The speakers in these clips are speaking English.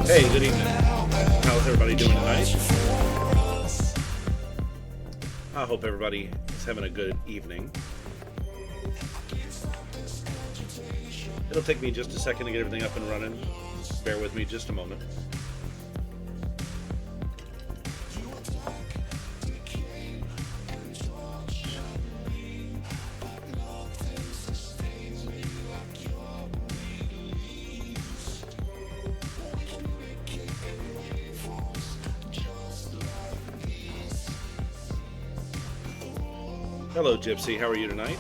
Hey, good evening. How's everybody doing tonight? I hope everybody is having a good evening. It'll take me just a second to get everything up and running. Bear with me just a moment. Hello, Gypsy. How are you tonight?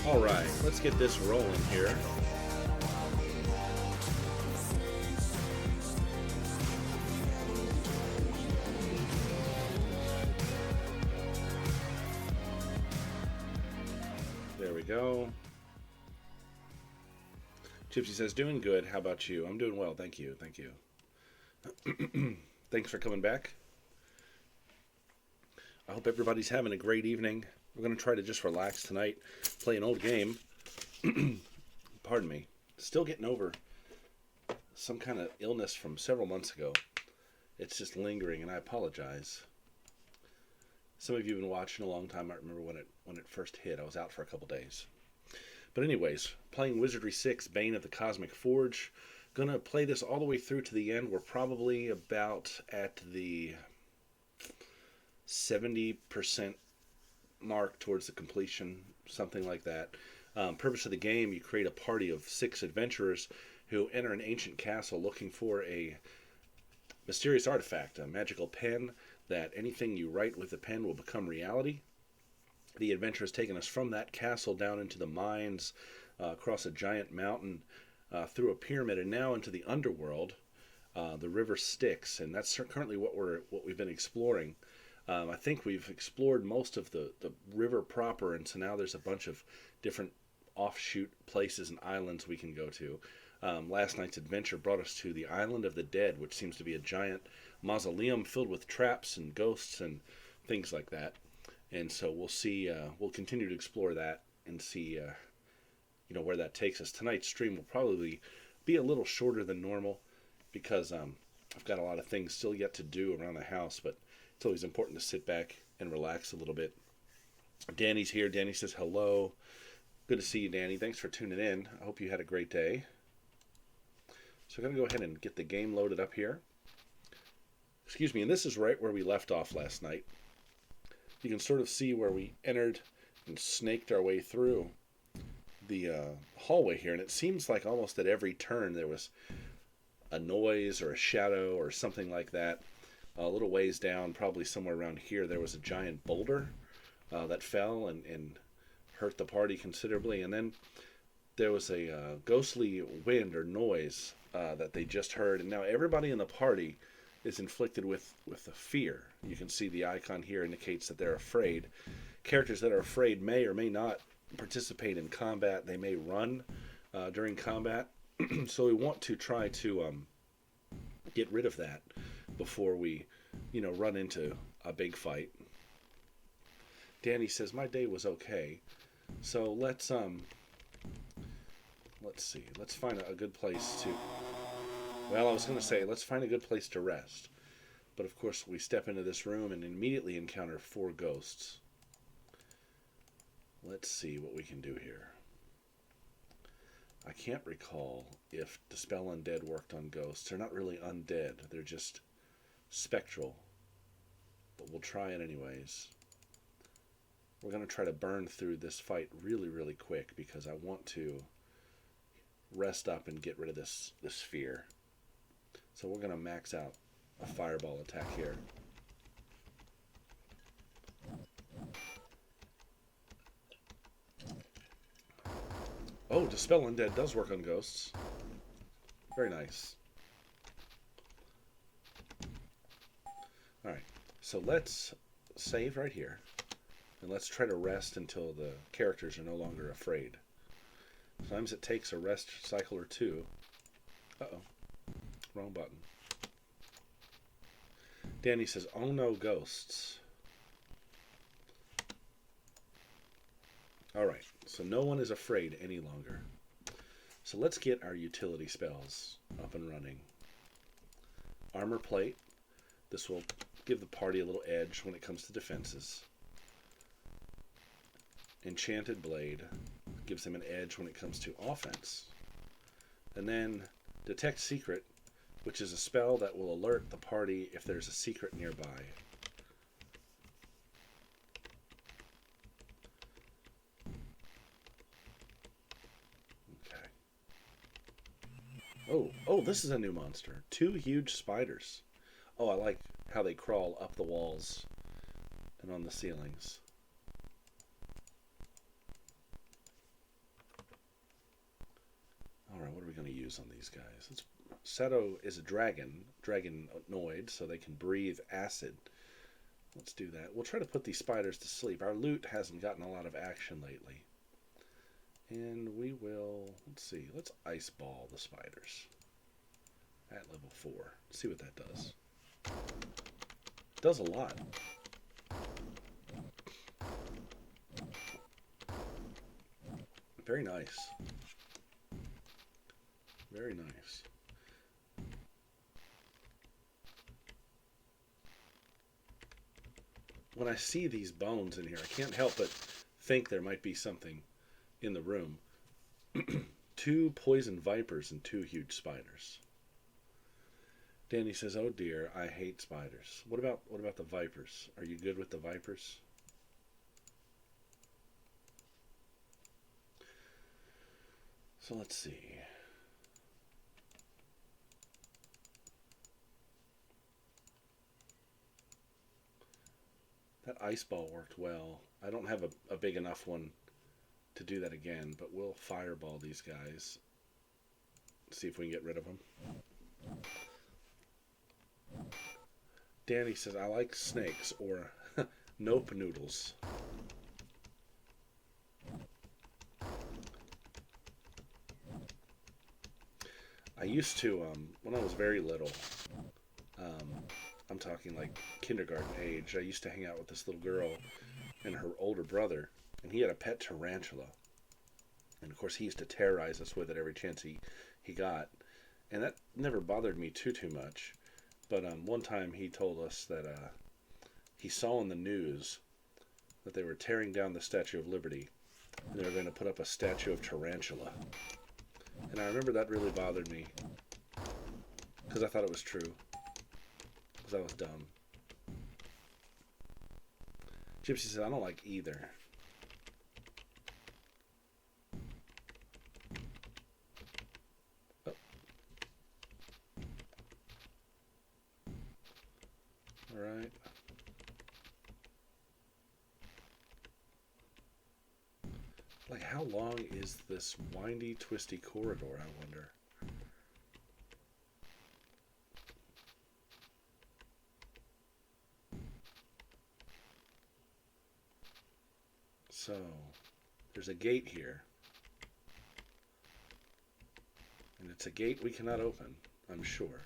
All right, let's get this rolling here. There we go. Gypsy says, doing good. How about you? I'm doing well. Thank you. Thank you. Thanks for coming back. I hope everybody's having a great evening. We're going to try to just relax tonight, play an old game. Pardon me. Still getting over some kind of illness from several months ago. It's just lingering, and I apologize. Some of you have been watching a long time. I remember when it first hit. I was out for a couple days. But anyways, playing Wizardry 6, Bane of the Cosmic Forge. Going to play this all the way through to the end. We're probably about at the 70% mark towards the completion, something like that. Purpose of the game, you create a party of 6 adventurers who enter an ancient castle looking for a mysterious artifact, a magical pen, that anything you write with the pen will become reality. The adventure has taken us from that castle down into the mines, across a giant mountain, through a pyramid, and now into the underworld, the River Styx, and that's currently what we've been exploring. I think we've explored most of the river proper, and so now there's a bunch of different offshoot places and islands we can go to. Last night's adventure brought us to the Island of the Dead, which seems to be a giant mausoleum filled with traps and ghosts and things like that. And so we'll see. We'll continue to explore that and see, where that takes us. Tonight's stream will probably be a little shorter than normal because I've got a lot of things still yet to do around the house, but it's always important to sit back and relax a little bit. Danny's here. Danny says hello. Good to see you, Danny. Thanks for tuning in. I hope you had a great day. So I'm going to go ahead and get the game loaded up here. Excuse me, and this is right where we left off last night. You can sort of see where we entered and snaked our way through the hallway here, and it seems like almost at every turn there was a noise or a shadow or something like that. A little ways down, probably somewhere around here, there was a giant boulder that fell and hurt the party considerably. And then there was a ghostly wind or noise that they just heard. And now everybody in the party is inflicted with a fear. You can see the icon here indicates that they're afraid. Characters that are afraid may or may not participate in combat. They may run during combat. So we want to try to get rid of that before we, run into a big fight. Danny says, my day was okay. So let's see. Let's find a good place to... Well, I was going to say, let's find a good place to rest. But of course, we step into this room and immediately encounter 4 ghosts. Let's see what we can do here. I can't recall if Dispel Undead worked on ghosts. They're not really undead. They're just spectral. But we'll try it anyways. We're going to try to burn through this fight really, really quick because I want to rest up and get rid of this fear. So we're going to max out a fireball attack here. Oh, Dispel Undead does work on ghosts. Very nice. Alright, so let's save right here. And let's try to rest until the characters are no longer afraid. Sometimes it takes a rest cycle or two. Uh-oh. Wrong button. Danny says, oh no, ghosts. Alright, so no one is afraid any longer. So let's get our utility spells up and running. Armor plate. This will give the party a little edge when it comes to defenses. Enchanted blade gives them an edge when it comes to offense. And then detect secret, which is a spell that will alert the party if there's a secret nearby. Okay. Oh, this is a new monster. 2 huge spiders. Oh, I like how they crawl up the walls and on the ceilings. Alright, what are we going to use on these guys? Seto is a dragonoid, so they can breathe acid. Let's do that. We'll try to put these spiders to sleep. Our loot hasn't gotten a lot of action lately. And we will, let's ice ball the spiders at level 4. See what that does. It does a lot. Very nice. Very nice. When I see these bones in here, I can't help but think there might be something in the room. 2 poison vipers and 2 huge spiders. Danny says, oh dear, I hate spiders. What about the vipers? Are you good with the vipers? So let's see. That ice ball worked well. I don't have a big enough one to do that again, but we'll fireball these guys. See if we can get rid of them. Danny says, I like snakes, or nope noodles. I used to, when I was very little, I'm talking like kindergarten age, I used to hang out with this little girl and her older brother, and he had a pet tarantula. And of course he used to terrorize us with it every chance he got. And that never bothered me too much. But one time he told us that he saw in the news that they were tearing down the Statue of Liberty, and they were going to put up a statue of tarantula. And I remember that really bothered me, because I thought it was true, because I was dumb. Gypsy said, I don't like either. Oh. Alright. Like, how long is this windy, twisty corridor, I wonder? So, there's a gate here. And it's a gate we cannot open, I'm sure.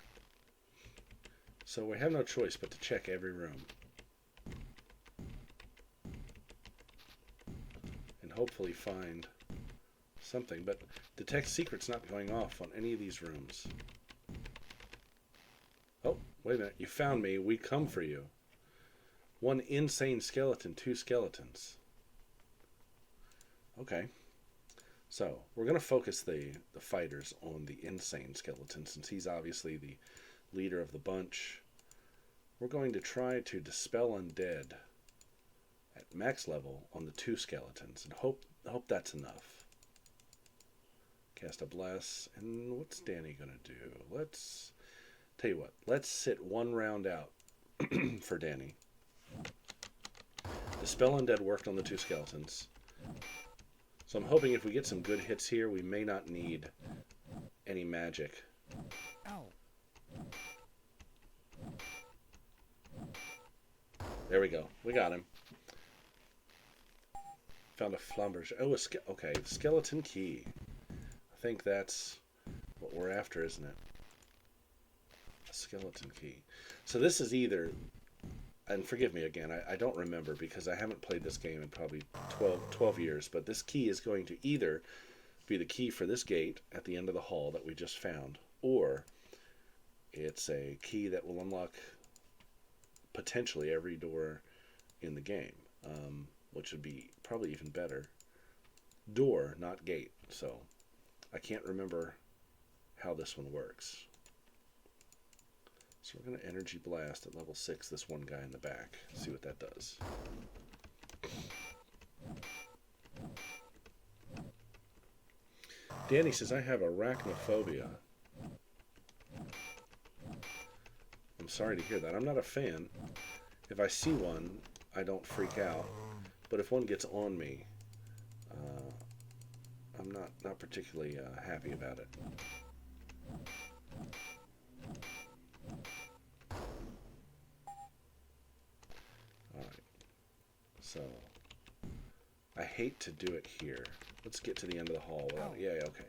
So we have no choice but to check every room. And hopefully find something. But detect secret's not going off on any of these rooms. Oh, wait a minute. You found me. We come for you. 1 insane skeleton, 2 skeletons. Okay. So, we're going to focus the fighters on the insane skeleton, since he's obviously the leader of the bunch. We're going to try to dispel undead at max level on the 2 skeletons, and hope that's enough. Cast a bless, and what's Danny going to do? Let's tell you what. Let's sit 1 round out for Danny. Dispel undead worked on the 2 skeletons. So I'm hoping if we get some good hits here, we may not need any magic. Ow. There we go. We got him. Found a flamberge. Oh, okay. Skeleton key. I think that's what we're after, isn't it? A skeleton key. So this is either, and forgive me again, I don't remember because I haven't played this game in probably 12 years, but this key is going to either be the key for this gate at the end of the hall that we just found, or it's a key that will unlock potentially every door in the game, which would be probably even better. Door, not gate. So I can't remember how this one works. So we're going to energy blast at level 6 this one guy in the back. See what that does. Danny says, I have arachnophobia. I'm sorry to hear that. I'm not a fan. If I see one, I don't freak out. But if one gets on me, I'm not particularly happy about it. Alright. So, I hate to do it here. Let's get to the end of the hall without... Yeah, okay.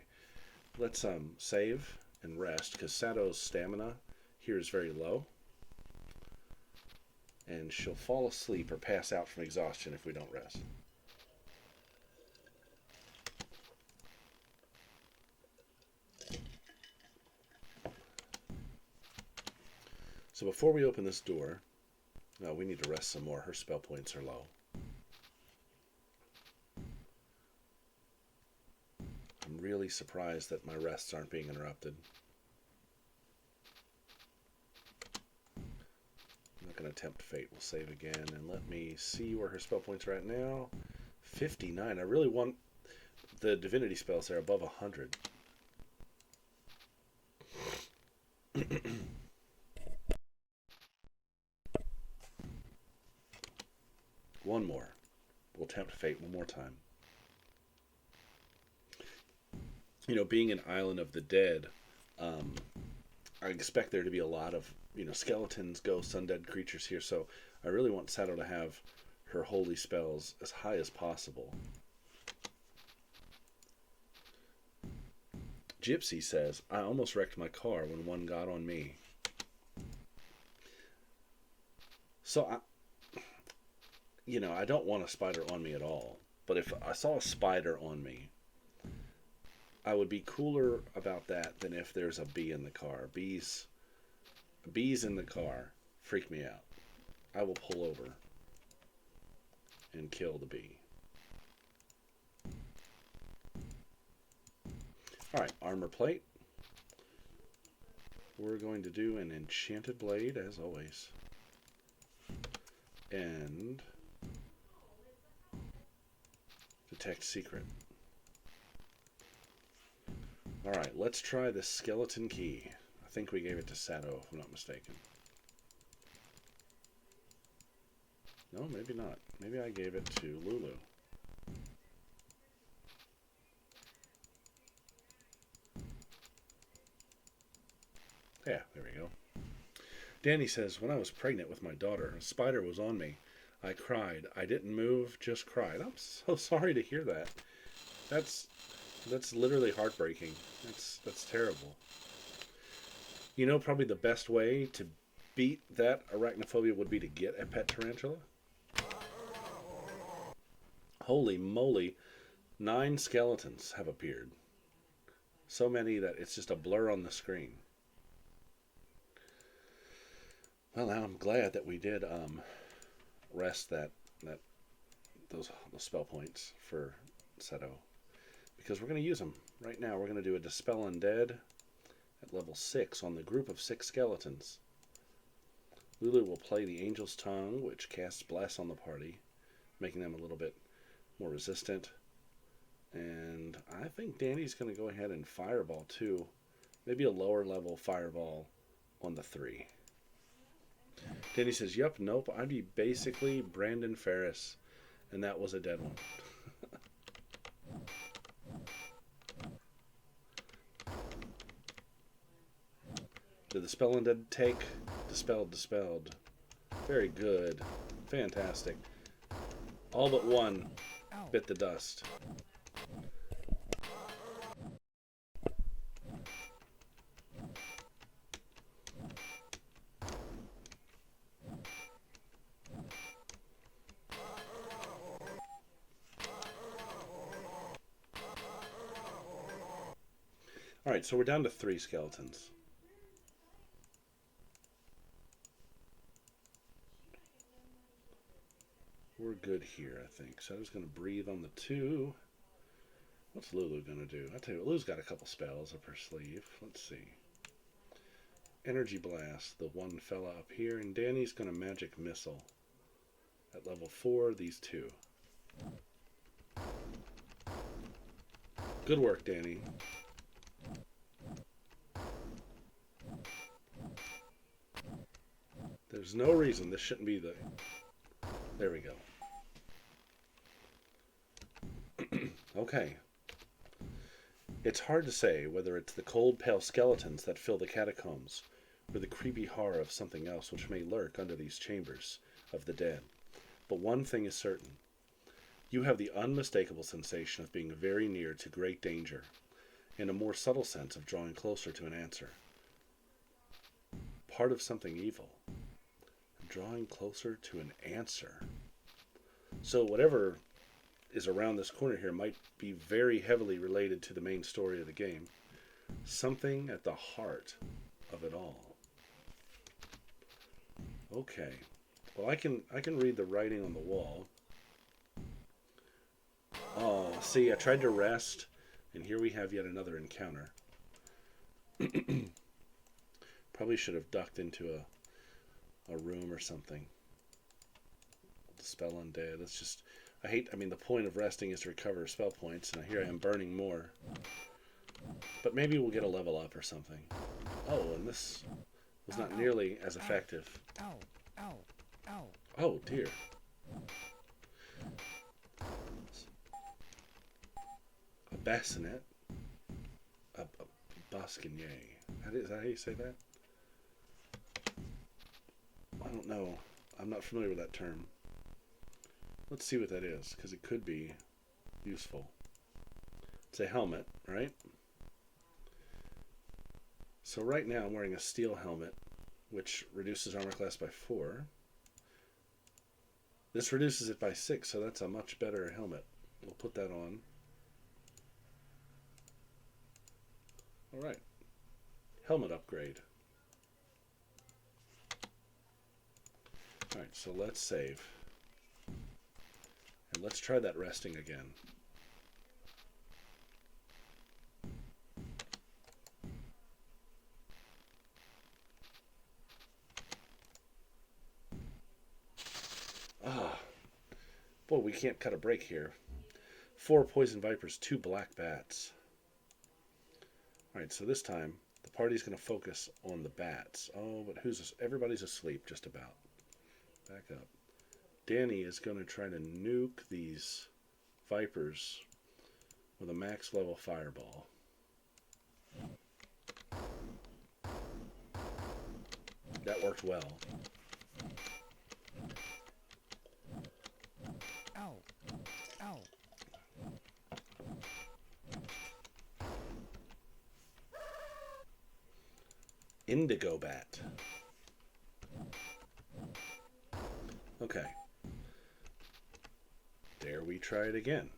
Let's save and rest, because Sato's stamina here is very low. And she'll fall asleep or pass out from exhaustion if we don't rest. So before we open this door, we need to rest some more. Her spell points are low. I'm really surprised that my rests aren't being interrupted. I'm not going to tempt fate. We'll save again. And let me see where her spell points are at now. 59. I really want the divinity spells there above 100. One more. We'll tempt fate one more time. You know, being an island of the dead, I expect there to be a lot of, skeletons, ghosts, undead creatures here, so I really want Sato to have her holy spells as high as possible. Gypsy says, I almost wrecked my car when one got on me. So, I don't want a spider on me at all, but if I saw a spider on me, I would be cooler about that than if there's a bee in the car. Bees in the car freak me out. I will pull over and kill the bee. Alright, armor plate. We're going to do an enchanted blade, as always. And detect secret. Alright, let's try the skeleton key. I think we gave it to Sato, if I'm not mistaken. No, maybe not. Maybe I gave it to Lulu. Yeah, there we go. Danny says, when I was pregnant with my daughter, a spider was on me. I cried. I didn't move, just cried. I'm so sorry to hear that. That's literally heartbreaking. That's terrible. Probably the best way to beat that arachnophobia would be to get a pet tarantula. Holy moly, 9 skeletons have appeared. So many that it's just a blur on the screen. Well, now I'm glad that we did rest those spell points for Seto, because we're going to use them right now. We're going to do a Dispel Undead at level 6 on the group of 6 skeletons. Lulu will play the Angel's Tongue, which casts Bless on the party, making them a little bit more resistant. And I think Danny's going to go ahead and Fireball too. Maybe a lower level Fireball on the 3. Danny says, yup, nope, I'd be basically Brandon Ferris. And that was a dead one. Did the spell undead take? Dispelled. Very good. Fantastic. All but one bit the dust. Alright, so we're down to 3 skeletons. We're good here, I think. So I'm just going to breathe on the 2. What's Lulu going to do? I'll tell you what, Lulu's got a couple spells up her sleeve. Let's see. Energy Blast, the one fella up here. And Danny's going to Magic Missile. At level 4, these 2. Good work, Danny. There's no reason this shouldn't be the... There we go. Okay. It's hard to say whether it's the cold, pale skeletons that fill the catacombs, or the creepy horror of something else which may lurk under these chambers of the dead. But one thing is certain. You have the unmistakable sensation of being very near to great danger, and a more subtle sense of drawing closer to an answer. Part of something evil. Drawing closer to an answer. So whatever is around this corner here might be very heavily related to the main story of the game. Something at the heart of it all. Okay. Well, I can read the writing on the wall. Oh, see, I tried to rest, and here we have yet another encounter. Probably should have ducked into a room or something. Spell undead. It's just, the point of resting is to recover spell points, and here I am burning more. But maybe we'll get a level up or something. Oh, and this was not nearly as effective. Oh, dear. A bassinet. A basquinet. Is that how you say that? I don't know. I'm not familiar with that term. Let's see what that is, because it could be useful. It's a helmet, right? So right now I'm wearing a steel helmet, which reduces armor class by 4. This reduces it by 6, so that's a much better helmet. We'll put that on. Alright. Helmet upgrade. Alright, so let's save. And let's try that resting again. Boy, we can't cut a break here. 4 poison vipers, 2 black bats. Alright, so this time the party's going to focus on the bats. Oh, but everybody's asleep just about. Back up. Danny is going to try to nuke these vipers with a max level fireball. That worked well. Indigo bat. Okay. Dare we try it again?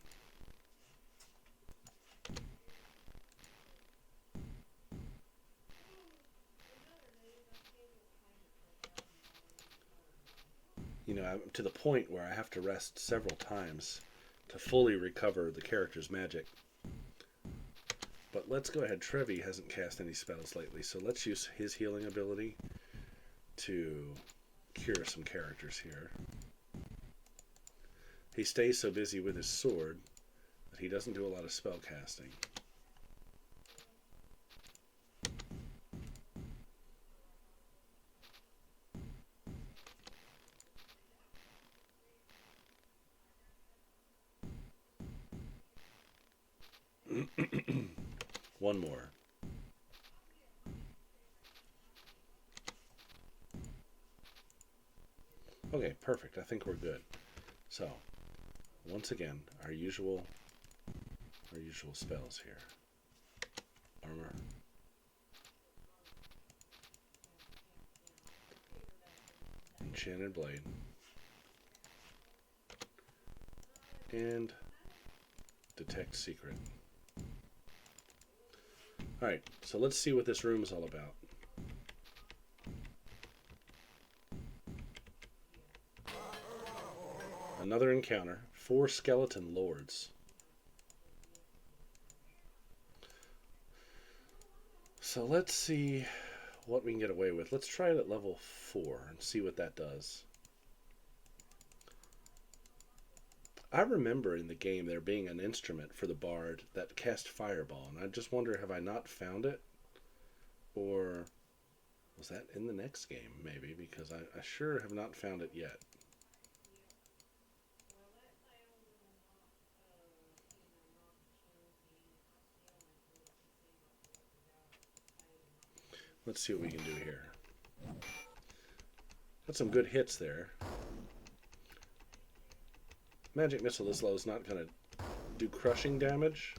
I'm to the point where I have to rest several times to fully recover the character's magic. But let's go ahead. Trevi hasn't cast any spells lately, so let's use his healing ability to cure some characters here. He stays so busy with his sword that he doesn't do a lot of spell casting. One more. Okay, Okay, perfect. I think we're good. So, once again, our usual spells here. Armor. Enchanted Blade. And Detect Secret. Alright, so let's see what this room is all about. Another encounter. 4 skeleton lords. So let's see what we can get away with. Let's try it at level 4 and see what that does. I remember in the game there being an instrument for the bard that cast Fireball, and I just wonder, have I not found it? Or was that in the next game, maybe? Because I sure have not found it yet. Let's see what we can do here. Got some good hits there. Magic Missile this low is not going to do crushing damage,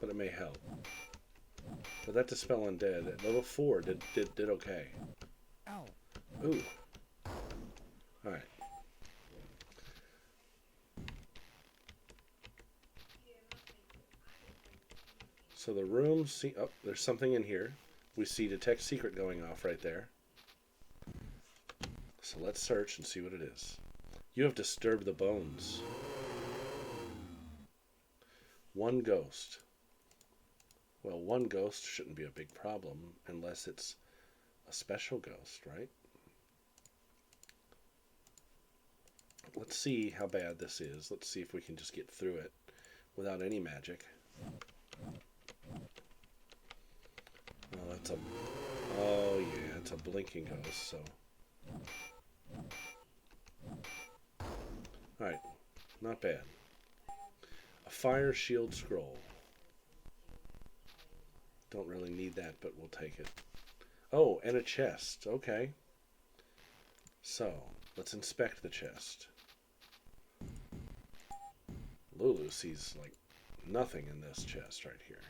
but it may help. But that Dispel Undead at level 4 did okay. Ow. Ooh. Alright. So the room, see, oh, there's something in here. We see Detect Secret going off right there. So let's search and see what it is. You have disturbed the bones. 1 ghost. Well, 1 ghost shouldn't be a big problem unless it's a special ghost, right? Let's see how bad this is. Let's see if we can just get through it without any magic. Oh yeah, it's a blinking ghost, so. Alright, not bad. A Fire Shield Scroll. Don't really need that, but we'll take it. Oh, and a chest. Okay. So, let's inspect the chest. Lulu sees, like, nothing in this chest right here.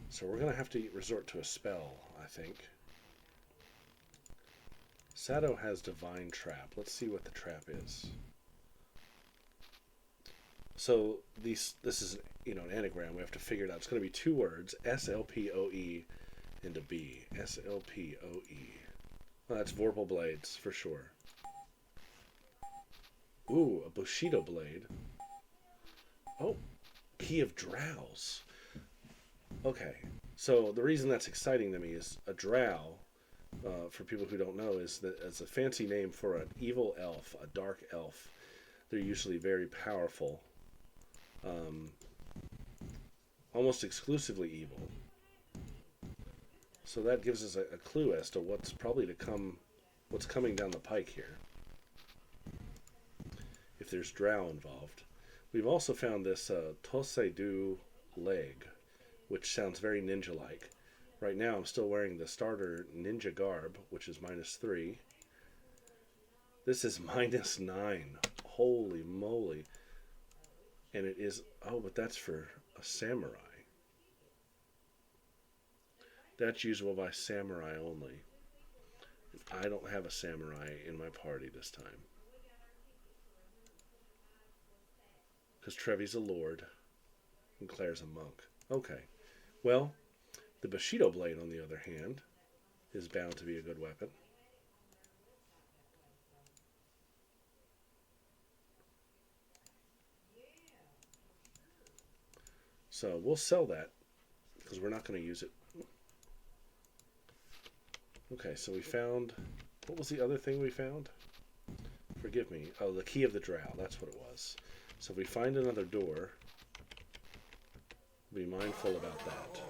So we're going to have to resort to a spell, I think. Sado has Divine Trap. Let's see what the trap is. So this is, an anagram. We have to figure it out. It's going to be 2 words, S-L-P-O-E into B. S-L-P-O-E. Well, that's Vorpal Blades, for sure. Ooh, a Bushido Blade. Oh, Key of Drowse. Okay, so the reason that's exciting to me is a drow, for people who don't know, is that it's a fancy name for an evil elf, a dark elf. They're usually very powerful, almost exclusively evil. So that gives us a clue as to what's probably to come, what's coming down the pike here, if there's drow involved. We've also found this Tosedu leg, which sounds very ninja-like. Right now I'm still wearing the starter ninja garb, which is -3. This is -9. Holy moly. And it is, oh, but that's for a samurai. That's usable by samurai only. I don't have a samurai in my party this time. Because Trevi's a lord and Claire's a monk. Okay. Well, the Bushido Blade, on the other hand, is bound to be a good weapon. So we'll sell that because we're not going to use it. Okay, so we found, what was the other thing we found? Forgive me. Oh, the Key of the Drow. That's what it was. So if we find another door, be mindful about that.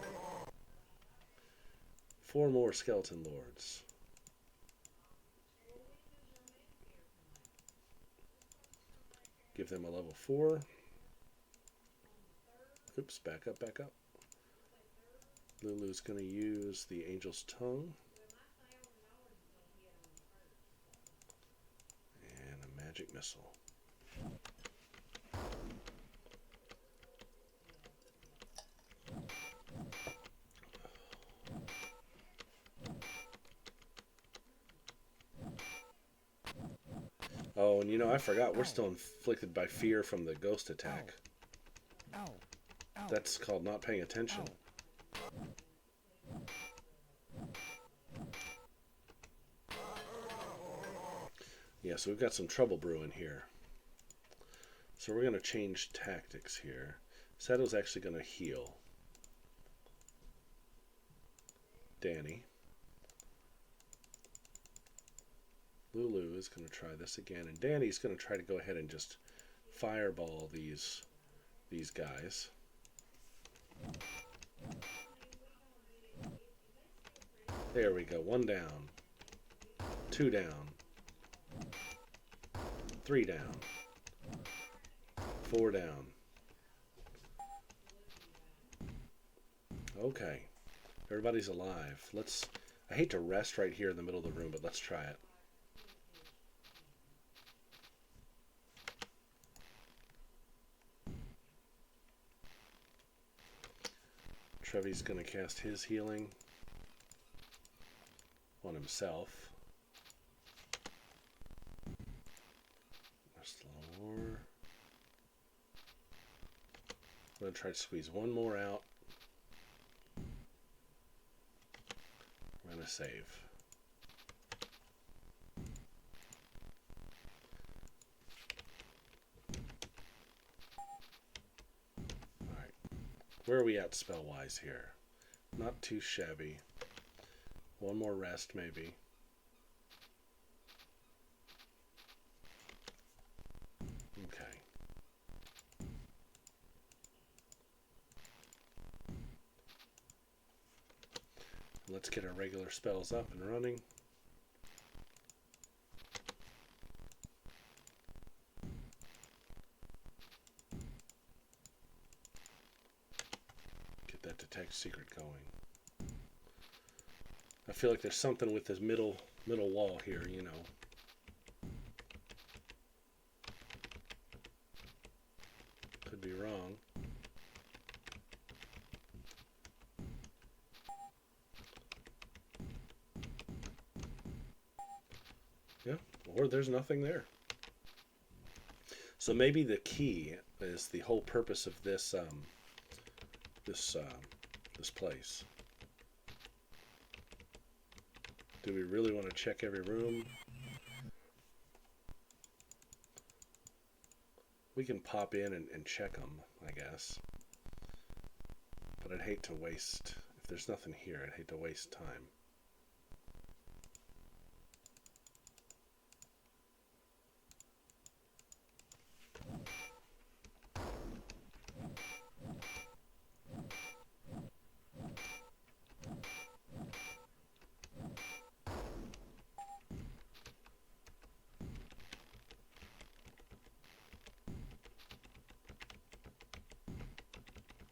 4 more skeleton lords. Give them a level 4. Oops, back up, back up. Lulu's going to use the Angel's Tongue. Magic missile. Oh, and I forgot, we're still inflicted by fear from the ghost attack. That's called not paying attention. Yeah, so we've got some trouble brewing here. So we're going to change tactics here. Sato's actually going to heal Danny. Lulu is going to try this again, and Danny's going to try to go ahead and just fireball these guys. There we go. 1 down. 2 down. 3 down. 4 down. Okay. Everybody's alive. I hate to rest right here in the middle of the room, but let's try it. Trevi's going to cast his healing on himself. Just a little more. I'm going to try to squeeze one more out. I'm going to save. Where are we at spell-wise here? Not too shabby. One more rest, maybe. Okay. Let's get our regular spells up and running. Detect secret going. I feel like there's something with this middle wall here, Could be wrong. Yeah, or there's nothing there. So maybe the key is the whole purpose of this this place. Do we really want to check every room? We can pop in and check them, I guess. But I'd hate to waste, if there's nothing here, I'd hate to waste time.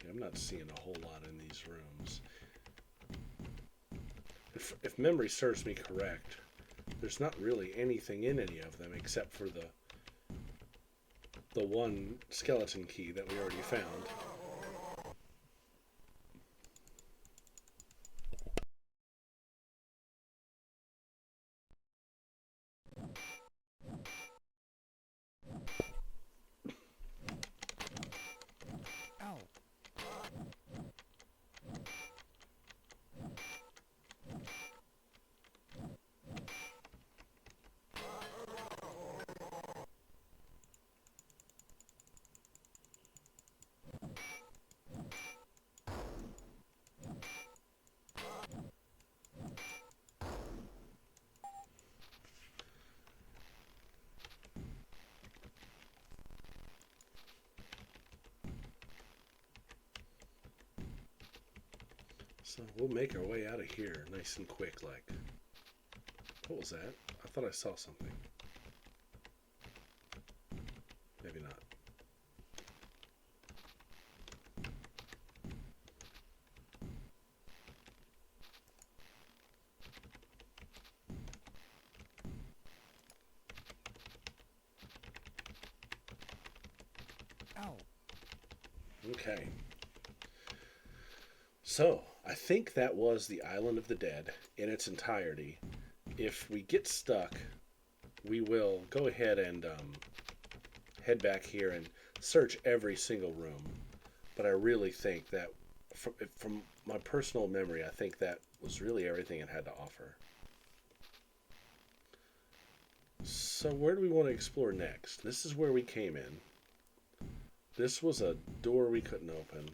I'm not seeing a whole lot in these rooms. If memory serves me correct, there's not really anything in any of them except for the one skeleton key that we already found. So we'll make our way out of here nice and quick, like. What was that? I thought I saw something. Maybe not. Okay. So, I think that was the Island of the Dead in its entirety. If we get stuck, we will go ahead and head back here and search every single room. But I really think that, from my personal memory, I think that was really everything it had to offer. So where do we want to explore next? This is where we came in. This was a door we couldn't open.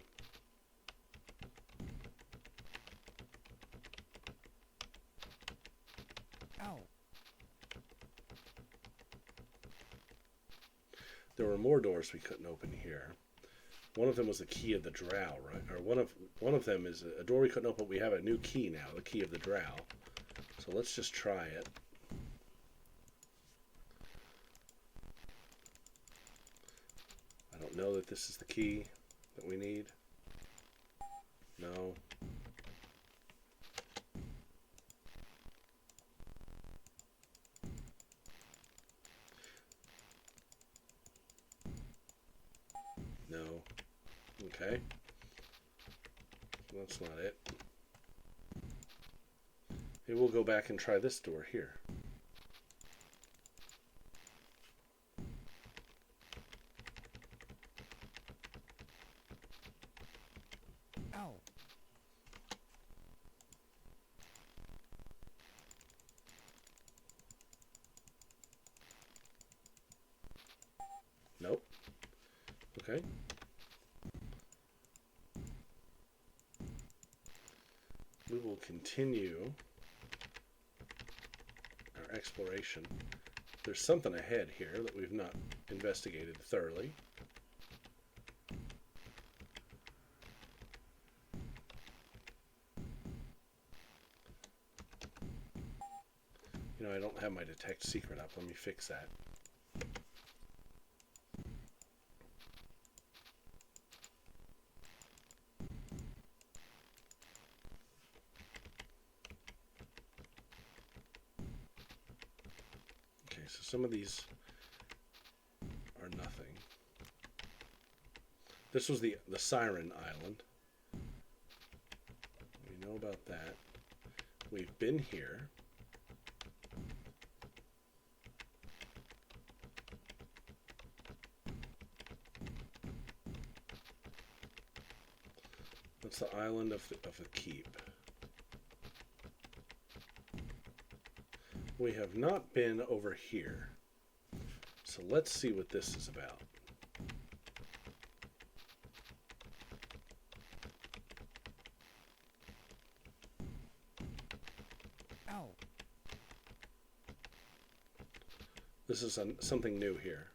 There were more doors we couldn't open here. One of them was the key of the drow, right? Or one of them is a door we couldn't open. We have a new key now, the key of the drow. So let's just try it. I don't know that this is the key that we need. No. No. Okay. That's not it. Maybe we'll go back and try this door here. Nope. Okay. We will continue our exploration. There's something ahead here that we've not investigated thoroughly. You know, I don't have my detect secret up. Let me fix that. So some of these are nothing. This was the Siren Island. We know about that. We've been here. That's the island of the keep. We have not been over here. So let's see what this is about. This is something new here.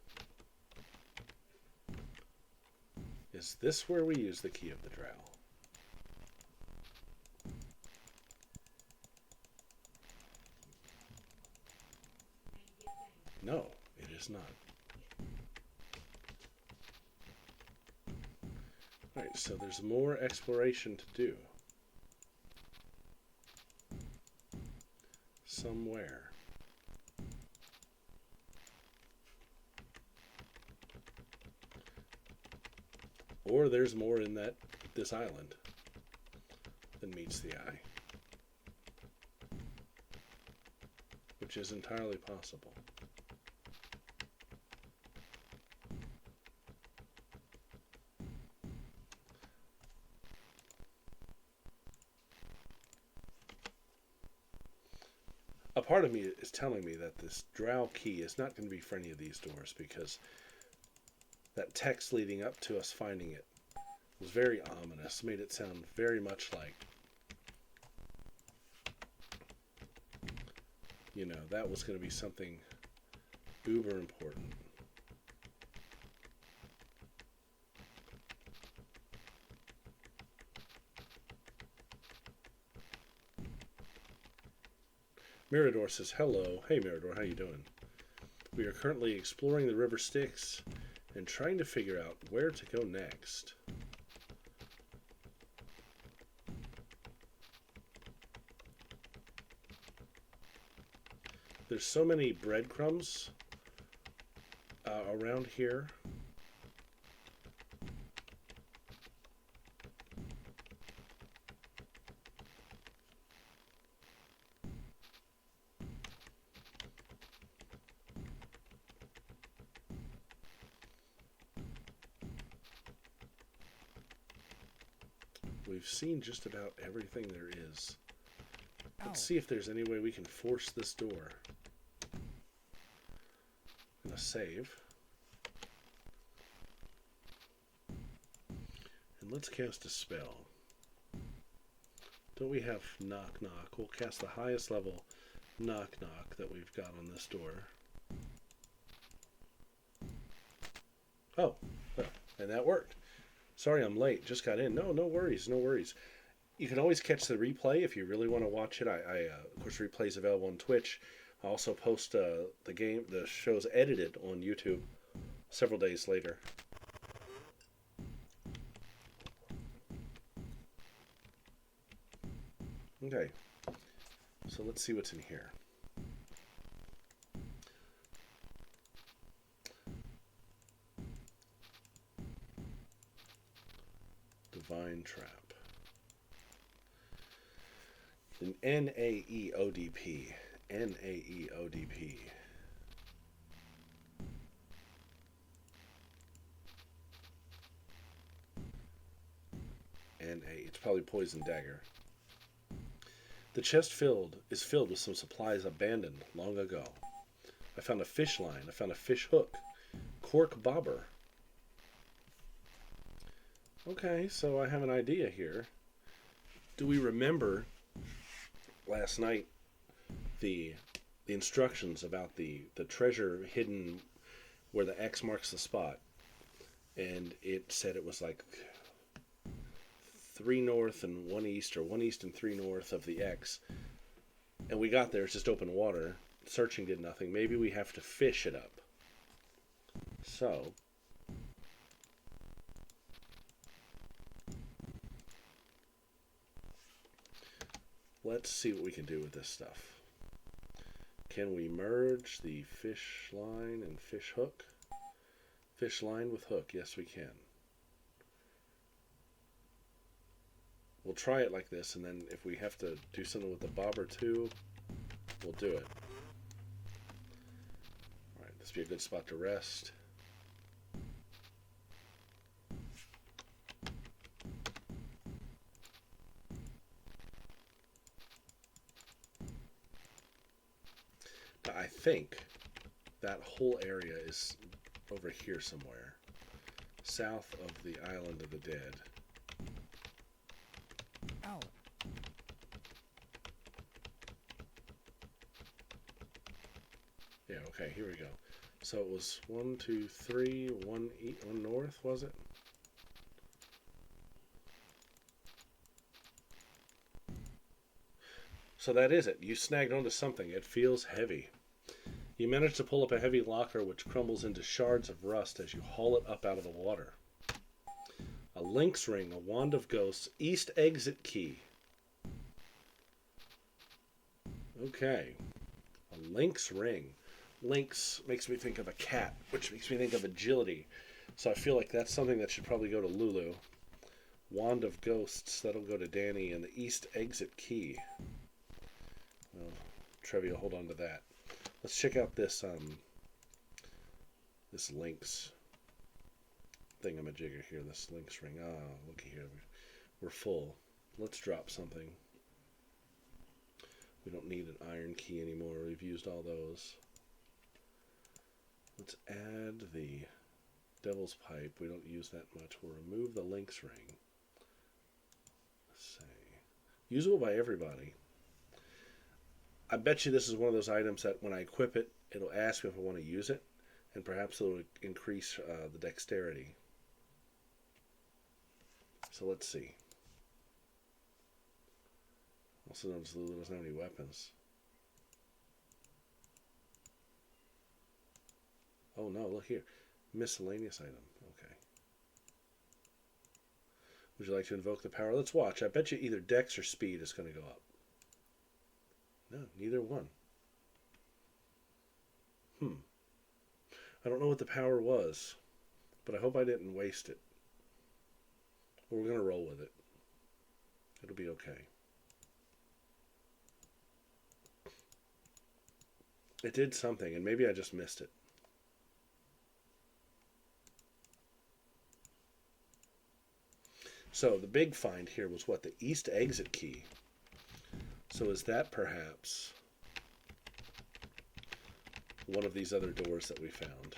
Is this where we use the key of the drow? No, it is not. Alright, so there's more exploration to do. Somewhere. Or there's more in this island than meets the eye. Which is entirely possible. A part of me is telling me that this drow key is not going to be for any of these doors, because that text leading up to us finding it was very ominous, made it sound very much like, you know, that was going to be something uber important. Mirador says, hello. Hey Mirador, how you doing? We are currently exploring the River Styx and trying to figure out where to go next. There's so many breadcrumbs around here We've seen just about everything there is. Let's Ow. see if there's any way we can force this door. I'm gonna save. And let's cast a spell. Don't we have knock knock? We'll cast the highest level knock knock that we've got on this door. Oh, well, and that worked. Sorry I'm late. Just got in. No worries, no worries. You can always catch the replay if you really want to watch it. Of course, replay is available on Twitch. I also post the show's edited on YouTube several days later. Okay, so let's see what's in here. Divine Trap. An NAEODP. NAEODP. It's probably Poison Dagger. The chest is filled with some supplies abandoned long ago. I found a fish line. I found a fish hook. Cork bobber. Okay, so I have an idea here. Do we remember last night the instructions about the treasure hidden where the X marks the spot? And it said it was like 3 north and 1 east, or 1 east and 3 north of the X. And we got there, it's just open water. Searching did nothing. Maybe we have to fish it up. So, let's see what we can do with this stuff. Can we merge the fish line and fish hook? Fish line with hook, yes we can. We'll try it like this, and then if we have to do something with the bobber too, we'll do it. Alright, this would be a good spot to rest. But I think that whole area is over here somewhere, south of the Island of the Dead. Ow. Yeah, okay, here we go. So it was 1, 2, 3, 1 north, was it? So that is it. You snagged onto something. It feels heavy. You manage to pull up a heavy locker which crumbles into shards of rust as you haul it up out of the water. A lynx ring, a wand of ghosts, east exit key. Okay. A lynx ring. Lynx makes me think of a cat, which makes me think of agility. So I feel like that's something that should probably go to Lulu. Wand of ghosts, that'll go to Danny, and the east exit key. Well, Trevi will hold on to that. Let's check out this lynx thingamajigger here, this lynx ring. Ah, looky here. We're full. Let's drop something. We don't need an iron key anymore. We've used all those. Let's add the devil's pipe. We don't use that much. We'll remove the lynx ring. Let's say usable by everybody. I bet you this is one of those items that when I equip it, it'll ask me if I want to use it, and perhaps it'll increase the dexterity. So let's see. Also notice Lulu doesn't have any weapons. Oh no, look here. Miscellaneous item. Okay. Would you like to invoke the power? Let's watch. I bet you either dex or speed is going to go up. No, neither one. I don't know what the power was, but I hope I didn't waste it. But we're going to roll with it. It'll be okay. It did something, and maybe I just missed it. So the big find here was what? The east exit key. So is that perhaps one of these other doors that we found?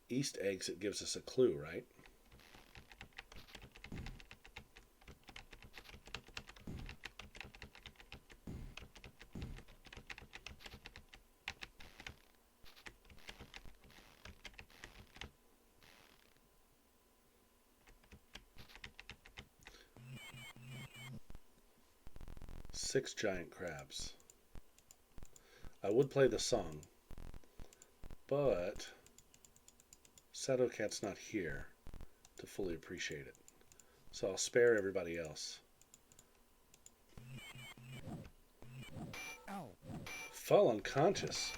East exit gives us a clue, right? Six giant crabs. I would play the song, but Shadowcat's not here to fully appreciate it. So I'll spare everybody else. Ow. Fall unconscious.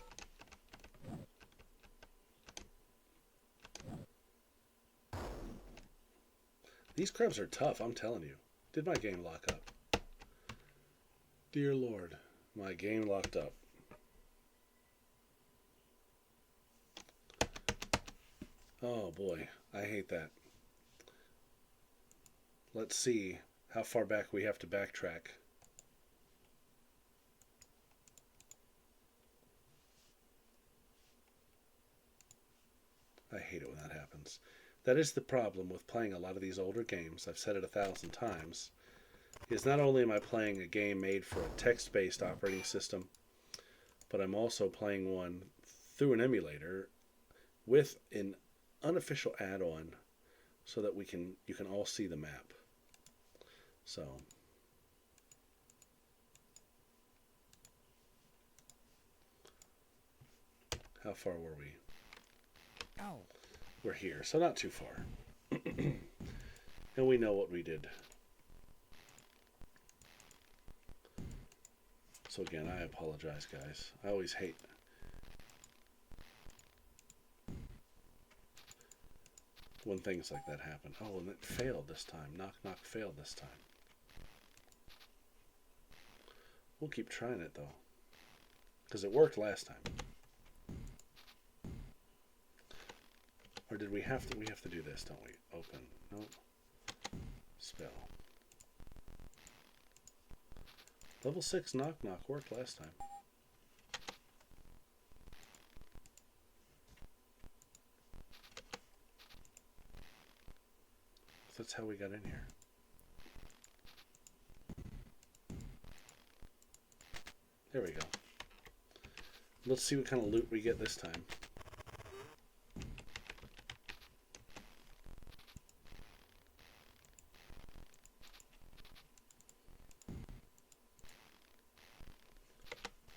These crabs are tough, I'm telling you. Did my game lock up? Dear Lord, my game locked up. Oh boy, I hate that. Let's see how far back we have to backtrack. I hate it when that happens. That is the problem with playing a lot of these older games. I've said it 1,000 times. Is not only am I playing a game made for a text-based operating system, but I'm also playing one through an emulator with an unofficial add-on so that you can all see the map. So how far were we? Ow. We're here, so not too far. And we know what we did. So again, I apologize, guys. I always hate when things like that happen. Oh, and it failed this time. Knock, knock failed this time. We'll keep trying it, though. Because it worked last time. Or did we have to? We have to do this, don't we? Open. Nope. Spell. Level 6 knock knock worked last time. So that's how we got in here. There we go. Let's see what kind of loot we get this time.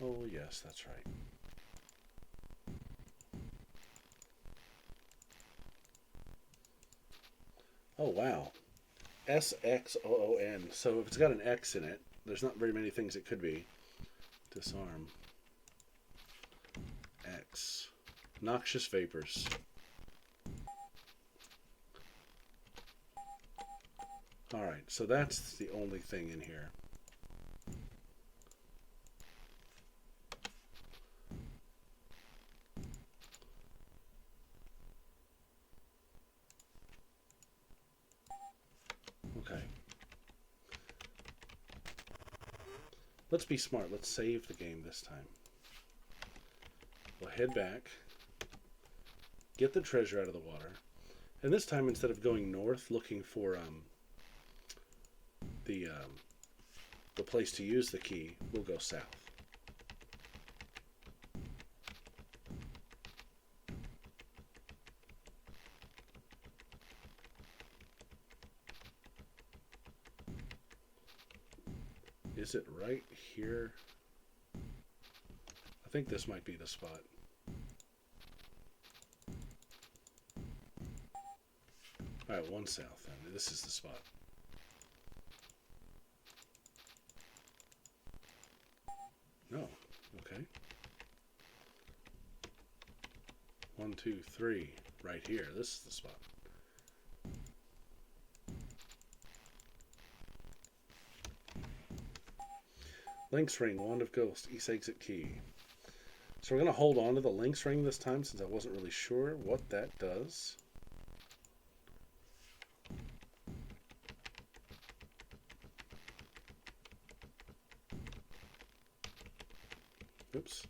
Oh, yes, that's right. Oh, wow. SXOON. So if it's got an X in it, there's not very many things it could be. Disarm. X. Noxious vapors. Alright, so that's the only thing in here. Okay. Let's be smart. Let's save the game this time. We'll head back, get the treasure out of the water, and this time instead of going north looking for the place to use the key, we'll go south. Is it right here? I think this might be the spot. Alright, one south then. This is the spot. No. Okay. 1, 2, 3. Right here. This is the spot. Lynx ring, wand of ghost, east exit key. So we're going to hold on to the lynx ring this time since I wasn't really sure what that does. Oops.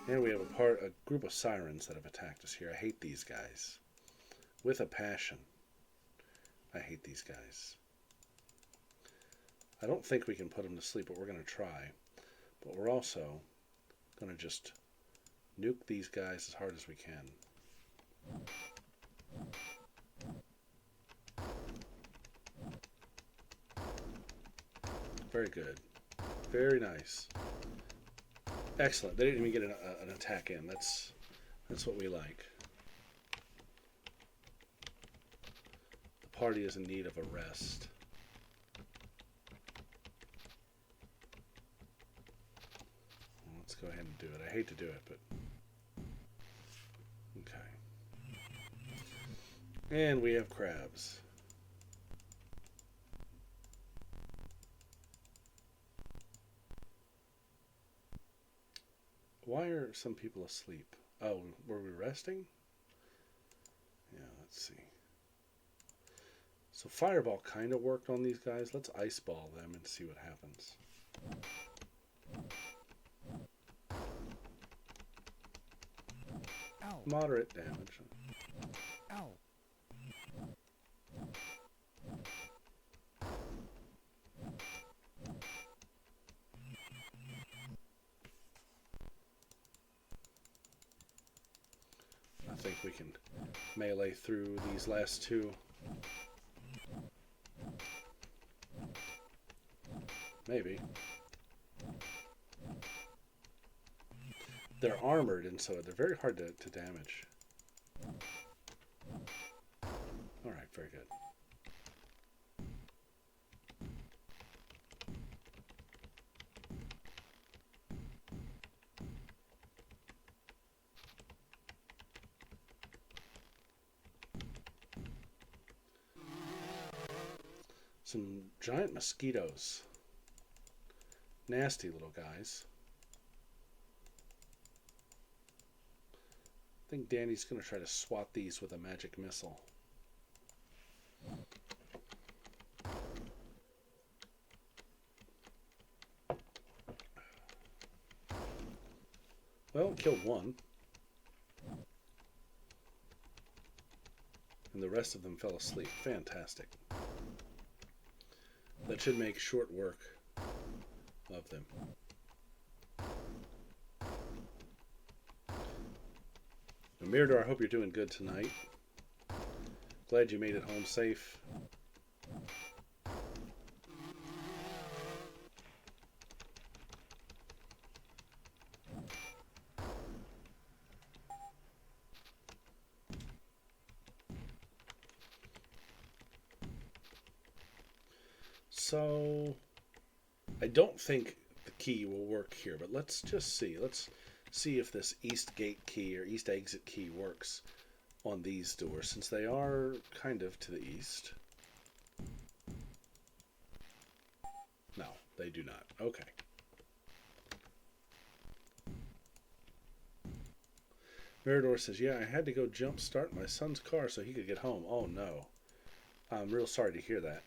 And we have a group of sirens that have attacked us here. I hate these guys. With a passion. I hate these guys. I don't think we can put them to sleep, but we're going to try. But we're also going to just nuke these guys as hard as we can. Very good. Very nice. Excellent. They didn't even get an attack in. That's what we like. The party is in need of a rest. Let's go ahead and do it. I hate to do it, but okay. And we have crabs. Why are some people asleep? Oh, were we resting? Yeah, let's see. So Fireball kind of worked on these guys. Let's Ice Ball them and see what happens. Ow. Moderate damage. Ow. I think we can melee through these last two. Maybe. They're armored, and so they're very hard to damage. Alright, very good. Some giant mosquitoes. Nasty little guys. I think Danny's going to try to swat these with a magic missile. Well, it killed one. And the rest of them fell asleep. Fantastic. That should make short work of them. Now, Mirador, I hope you're doing good tonight. Glad you made it home safe. So, I don't think the key will work here, but let's just see. Let's see if this east gate key or east exit key works on these doors, since they are kind of to the east. No, they do not. Okay. Mirador says, yeah, I had to go jump start my son's car so he could get home. Oh, no. I'm real sorry to hear that.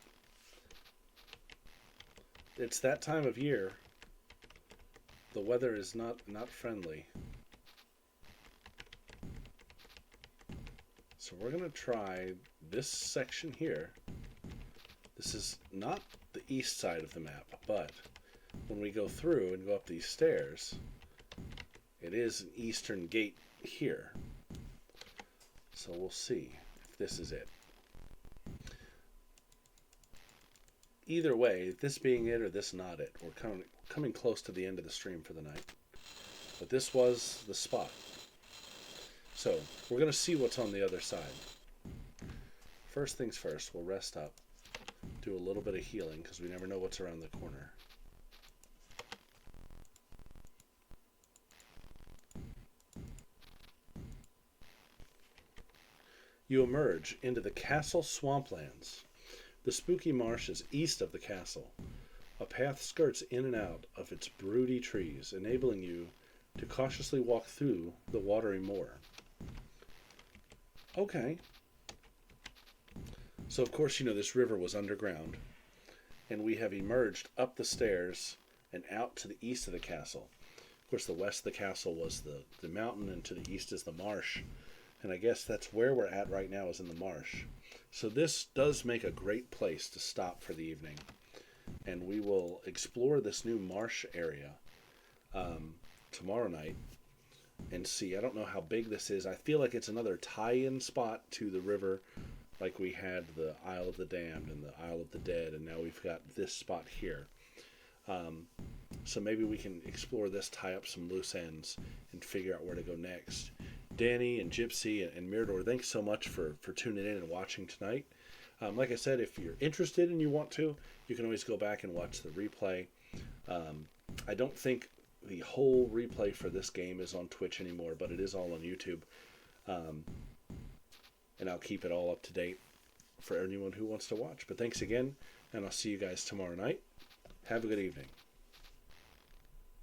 It's that time of year. The weather is not friendly. So we're going to try this section here. This is not the east side of the map, but when we go through and go up these stairs, it is an eastern gate here. So we'll see if this is it. Either way, this being it or this not it, we're coming close to the end of the stream for the night. But this was the spot. So, we're going to see what's on the other side. First things first, we'll rest up, do a little bit of healing, because we never know what's around the corner. You emerge into the castle swamplands. The spooky marsh is east of the castle. A path skirts in and out of its broody trees, enabling you to cautiously walk through the watery moor. Okay. So, of course, this river was underground, and we have emerged up the stairs and out to the east of the castle. Of course, the west of the castle was the mountain, and to the east is the marsh. And I guess that's where we're at right now, is in the marsh. So this does make a great place to stop for the evening. And we will explore this new marsh area tomorrow night and see. I don't know how big this is. I feel like it's another tie-in spot to the river, like we had the Isle of the Damned and the Isle of the Dead, and now we've got this spot here. So maybe we can explore this, tie up some loose ends, and figure out where to go next. Danny and Gypsy and Mirador, thanks so much for tuning in and watching tonight. Like I said, if you're interested and you want to, you can always go back and watch the replay. I don't think the whole replay for this game is on Twitch anymore, but it is all on YouTube. And I'll keep it all up to date for anyone who wants to watch. But thanks again, and I'll see you guys tomorrow night. Have a good evening.